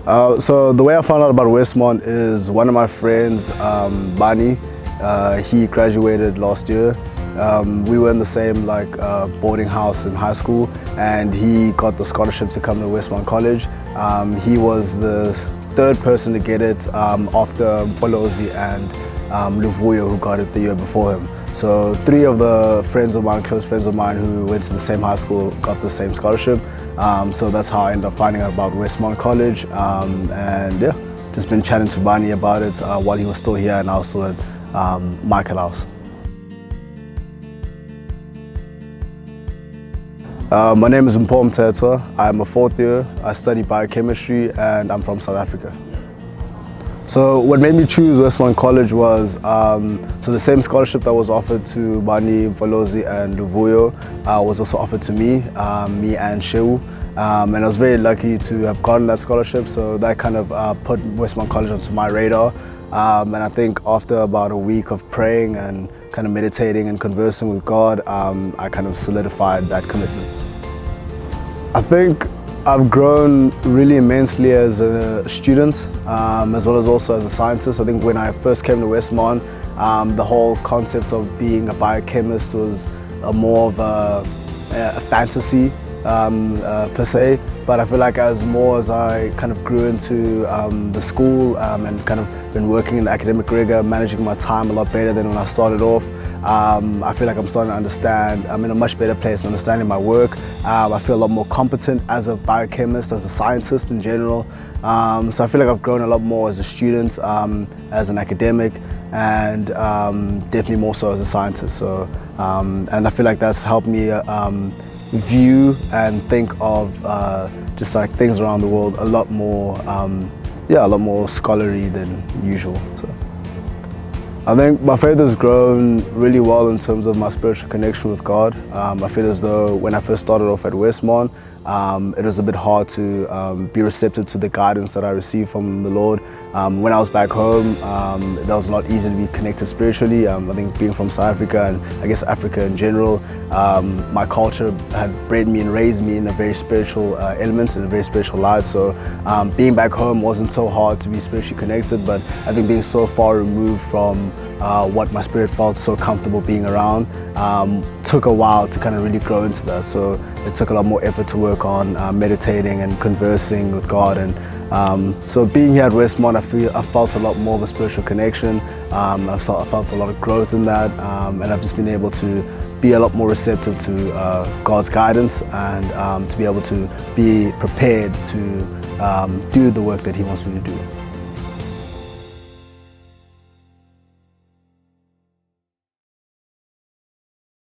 So the way I found out about Westmont is one of my friends, Bani. He graduated last year. We were in the same boarding house in high school, and he got the scholarship to come to Westmont College. He was the third person to get it after Mpho and Mthethwa, who got it the year before him. So three of the friends of mine, close friends of mine who went to the same high school, got the same scholarship. So that's how I ended up finding out about Westmont College. And yeah, just been chatting to Bani about it while he was still here and I was still at Michael House. My name is Mthethwa. I'm a fourth year. I study biochemistry and I'm from South Africa. So what made me choose Westmont College was so the same scholarship that was offered to Bani, Mpho and Mthethwa was also offered to me and Shehu. And I was very lucky to have gotten that scholarship, so that kind of put Westmont College onto my radar. And I think after about a week of praying and kind of meditating and conversing with God, I kind of solidified that commitment. I think I've grown really immensely as a student, as well as also as a scientist. I think when I first came to Westmont, the whole concept of being a biochemist was more of a fantasy per se. But I feel like as I kind of grew into the school and kind of been working in the academic rigor, managing my time a lot better than when I started off, I feel like I'm starting to understand, I'm in a much better place understanding my work. I feel a lot more competent as a biochemist, as a scientist in general. So I feel like I've grown a lot more as a student, as an academic, and definitely more so as a scientist. So, and I feel like that's helped me view and think of just like things around the world a lot more, a lot more scholarly than usual. So I think my faith has grown really well in terms of my spiritual connection with God. I feel as though when I first started off at Westmont, it was a bit hard to be receptive to the guidance that I received from the Lord. When I was back home, that was a lot easier to be connected spiritually. I think being from South Africa and I guess Africa in general, my culture had bred me and raised me in a very spiritual element, in a very spiritual light. So being back home wasn't so hard to be spiritually connected, but I think being so far removed from what my spirit felt so comfortable being around took a while to kind of really grow into that. So it took a lot more effort to work on meditating and conversing with God. And so being here at Westmont, I felt a lot more of a spiritual connection. I felt a lot of growth in that, and I've just been able to be a lot more receptive to God's guidance and to be able to be prepared to do the work that He wants me to do.